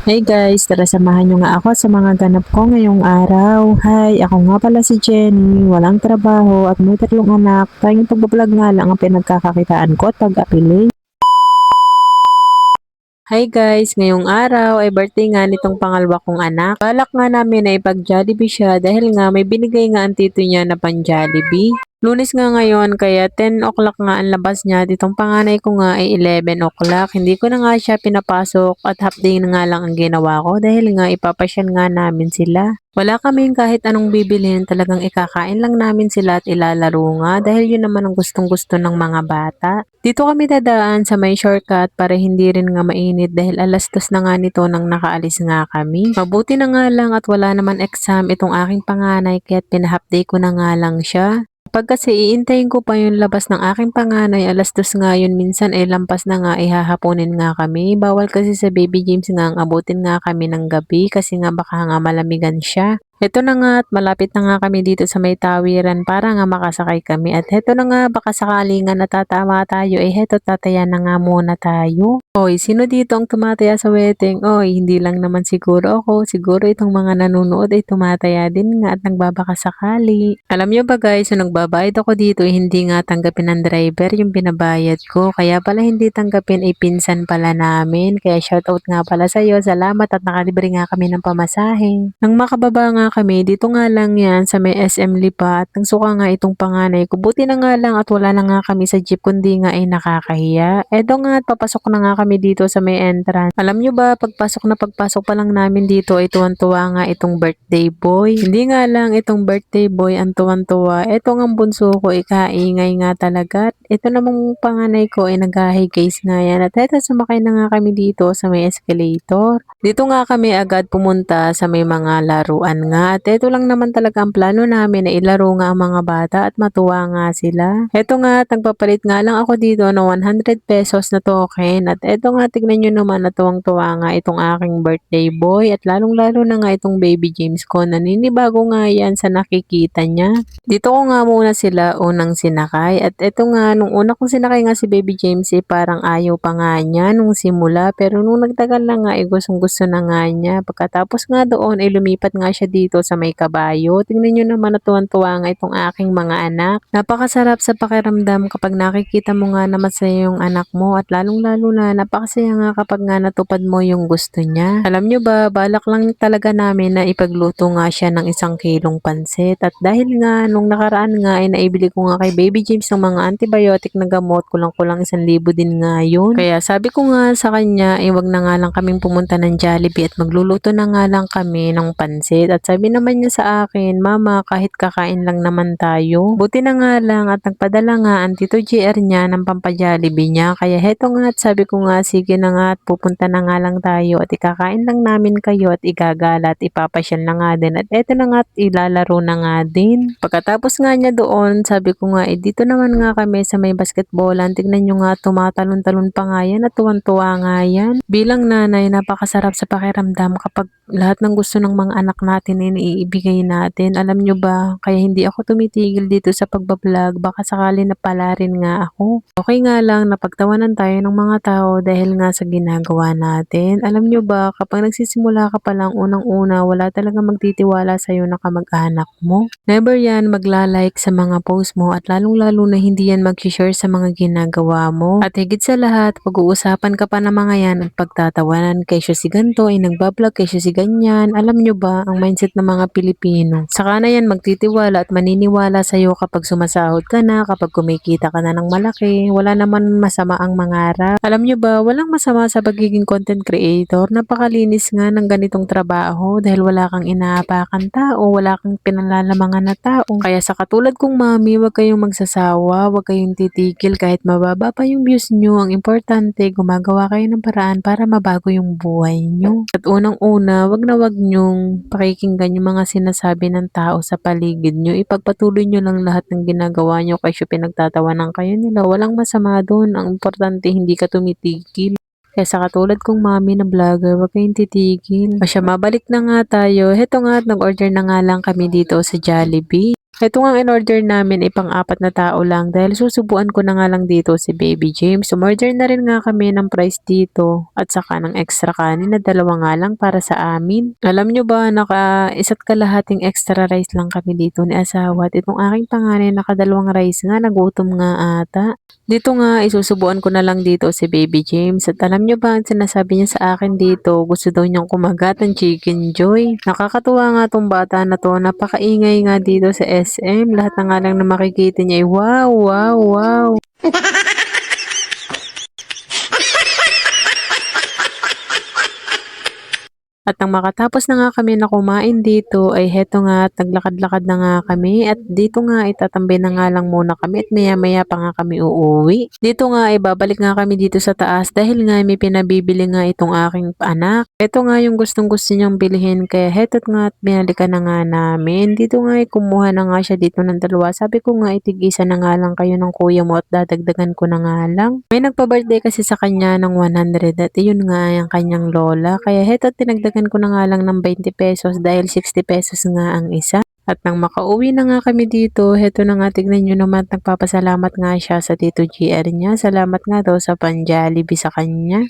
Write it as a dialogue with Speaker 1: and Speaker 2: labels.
Speaker 1: Hey guys, tara samahan nyo nga ako sa mga ganap ko ngayong araw. Hi, ako nga pala si Jenny, walang trabaho at may 3 anak. Tayong pagbablog nga lang ang pinagkakakitaan ko at pag-apili. Hi guys, ngayong araw ay birthday nga nitong pangalawa kong anak. Balak nga namin na ipag-Jollibee siya dahil nga may binigay nga ang tito niya na pang-Jollibee. Lunes nga ngayon kaya 10 o'clock nga ang labas niya. Ditong panganay ko nga ay 11 o'clock. Hindi ko na nga siya pinapasok at half day na nga lang ang ginawa ko dahil nga ipapasyal nga namin sila. Wala kaming kahit anong bibilhin, talagang ikakain lang namin sila at ilalaro nga dahil yun naman ang gustong gusto ng mga bata. Dito kami dadaan sa may shortcut para hindi rin nga mainit dahil alas 2 na nga nito nang nakaalis nga kami. Mabuti na nga lang at wala naman exam itong aking panganay kaya't pinahapday ko na nga lang siya. Kapag kasi iintayin ko pa yung labas ng aking panganay, alas 2 nga yun minsan ay lampas na nga ihahaponin nga kami. Bawal kasi sa baby James nga ang abutin nga kami ng gabi kasi nga baka nga malamigan siya. Heto na nga at malapit na nga kami dito sa may tawiran para nga makasakay kami. At heto na nga baka sakali nga natatama tayo heto tataya na nga muna tayo. Oy, sino dito ang tumataya sa wedding? Oy, hindi lang naman siguro ako. Siguro itong mga nanonood ay tumataya din nga at nagbabaka sakali. Alam nyo ba guys, yung nagbabayad ako dito hindi nga tanggapin ng driver yung binabayad ko. Kaya pala hindi tanggapin ay pinsan pala namin. Kaya shoutout nga pala sa'yo. Salamat at nakalibre nga kami ng pamasahe. Nang makababa nga kami, dito nga lang yan sa may SM Lipa at nagsuka nga itong panganay ko. Buti na nga lang at wala na nga kami sa jeep kundi nga ay nakakahiya. Eto nga at papasok na nga kami dito sa may entrance. Alam nyo ba, pagpasok pa lang namin dito ay tuwan-tuwa nga itong birthday boy. Hindi nga lang itong birthday boy ang tuwan-tuwa. Eto nga bunso ko, ikaingay nga talaga. Ito namang panganay ko ay nag-high case nga yan. At eto sumakay na nga kami dito sa may escalator. Dito nga kami agad pumunta sa may mga laruan nga. At eto lang naman talaga ang plano namin na ilaro nga ang mga bata at matuwa nga sila. Eto nga, nagpapalit nga lang ako dito ng 100 pesos na token. At eto nga, tignan nyo naman na tuwang-tuwa nga itong aking birthday boy. At lalong-lalo na nga itong baby James ko. Naninibago nga yan sa nakikita niya. Dito ko nga muna sila unang sinakay. At eto nga, nung una kong sinakay nga si baby James parang ayaw pa nga niya nung simula. Pero nung nagtagal na nga gustong gusto na nga niya. Pagkatapos nga doon lumipat nga siya dito sa may kabayo. Tingnan nyo naman na tuwan-tuwa nga itong aking mga anak. Napakasarap sa pakiramdam kapag nakikita mo nga na masaya yung anak mo at lalong-lalo na napakasaya nga kapag nga natupad mo yung gusto niya. Alam nyo ba, balak lang talaga namin na ipagluto nga siya ng 1 kilong pansit at dahil nga nung nakaraan nga ay naibili ko nga kay baby James ng mga antibiotic na gamot, kulang-kulang 1,000 din nga yun. Kaya sabi ko nga sa kanya wag na nga lang kaming pumunta ng Jollibee at magluluto na nga lang kami ng pansit. At sabi naman niya sa akin, Mama, kahit kakain lang naman tayo. Buti na nga lang at nagpadala nga ang Tito GR niya ng pampa-Jollibee niya. Kaya heto nga at sabi ko nga, sige na nga at pupunta na nga lang tayo at ikakain lang namin kayo at igagala at ipapasyal na nga din. At eto na nga at ilalaro na nga din. Pagkatapos nga niya doon, sabi ko nga, dito naman nga kami sa may basketballan. Tignan nyo nga, tumatalon-talon pa nga yan at tuwan-tuwa nga yan. Bilang nanay, napakasarap sa pakiramdam kapag lahat ng gusto ng mga anak natin ay naiibigay natin. Alam nyo ba, kaya hindi ako tumitigil dito sa pagbablog, baka sakali na pala rin nga ako. Okay nga lang, napagtawanan tayo ng mga tao dahil nga sa ginagawa natin. Alam nyo ba, kapag nagsisimula ka pa lang unang-una, wala talaga magtitiwala sa'yo na kamag-anak mo. Never yan magla-like sa mga post mo at lalong-lalo na hindi yan mag-share sa mga ginagawa mo. At higit sa lahat, pag-uusapan ka pa ng mga yan at pagtatawanan kay siya si ganto ay nagbablog kay siya si ganyan. Alam nyo ba, ang mindset ng mga Pilipino. Saka na yan magtitiwala at maniniwala sa'yo kapag sumasahod ka na, kapag kumikita ka na ng malaki. Wala naman masama ang mangarap. Alam nyo ba, walang masama sa pagiging content creator. Napakalinis nga ng ganitong trabaho dahil wala kang inaapakan tao, wala kang pinalalamangan na tao. Kaya sa katulad kong mami, wag kayong magsasawa, wag kayong titigil kahit mababa pa yung views nyo. Ang importante, gumagawa kayo ng paraan para mabago yung buhay nyo. At unang-una, wag na wag nyong pakikinggan yung mga sinasabi ng tao sa paligid nyo. Ipagpatuloy nyo lang lahat ng ginagawa nyo kasi pinagtatawanan kayo nila. Walang masama doon. Ang importante, hindi ka tumitigil. Kaya sa katulad kong mami na vlogger, wag kayong titigil. O siya, mabalik na nga tayo. Heto nga, nag-order na nga lang kami dito sa Jollibee. Ito nga ang in-order namin ay pang-apat na tao lang dahil susubuan ko na nga lang dito si Baby James. Umorder na rin nga kami ng price dito at saka ng extra kanin na dalawa nga lang para sa amin. Alam nyo ba, naka isa't kalahating extra rice lang kami dito ni asawa at itong aking panganay nakadalawang rice nga, nagutom nga ata. Dito nga, isusubuan ko na lang dito si Baby James. At alam nyo ba, ang sinasabi niya sa akin dito, gusto daw niyang kumagat ng Chicken Joy. Nakakatuwa nga tong bata na to, napakaingay nga dito sa SM. Lahat na nga lang na makikita niya ay wow, wow, wow. At nang makatapos na nga kami na kumain dito ay heto nga at naglakad-lakad na nga kami at dito nga itatambay na nga lang muna kami at maya-maya pa nga kami uuwi. Dito nga ay babalik nga kami dito sa taas dahil nga may pinabibili nga itong aking anak. Ito nga yung gustong-gusto niyang bilhin kaya heto't nga at binalikan na nga namin. Dito nga ay kumuha na nga siya dito ng dalawa. Sabi ko nga itigisa na nga lang kayo ng kuya mo at dadagdagan ko na nga lang. May nagpa-birthday kasi sa kanya ng 100 at yun nga ang kanyang lola. Kaya heto tinagdagan ko na nga lang ng 20 pesos dahil 60 pesos nga ang isa. At nang makauwi na nga kami dito, heto na nga tignan nyo naman at nagpapasalamat nga siya sa Tito GR niya. Salamat nga daw sa pan-Jollibee sa kanya.